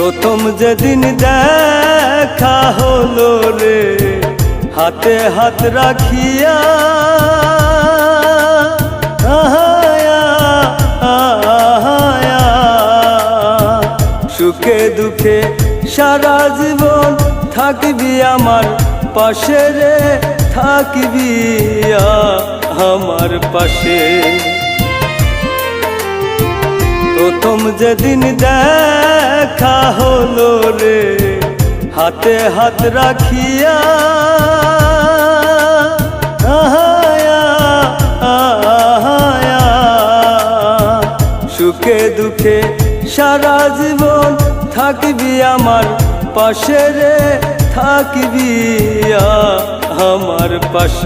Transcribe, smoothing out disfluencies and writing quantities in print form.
প্রথম যেদিন দেখা হলো রে হাতে হাত রাখিয়া, আহায়া আহায়া সুখে দুঃখে সারা জীবন থাকবি আমার পাশে রে, থাকবি আমার পাশে। প্রথম যেদিন দেখা হলো রে হাতে হাত রাখিয়া, আহায়া আহায়া সুখে দুঃখে সারা জীবন থাকবি আমার পাশে রে, থাকবি আমার পাশে।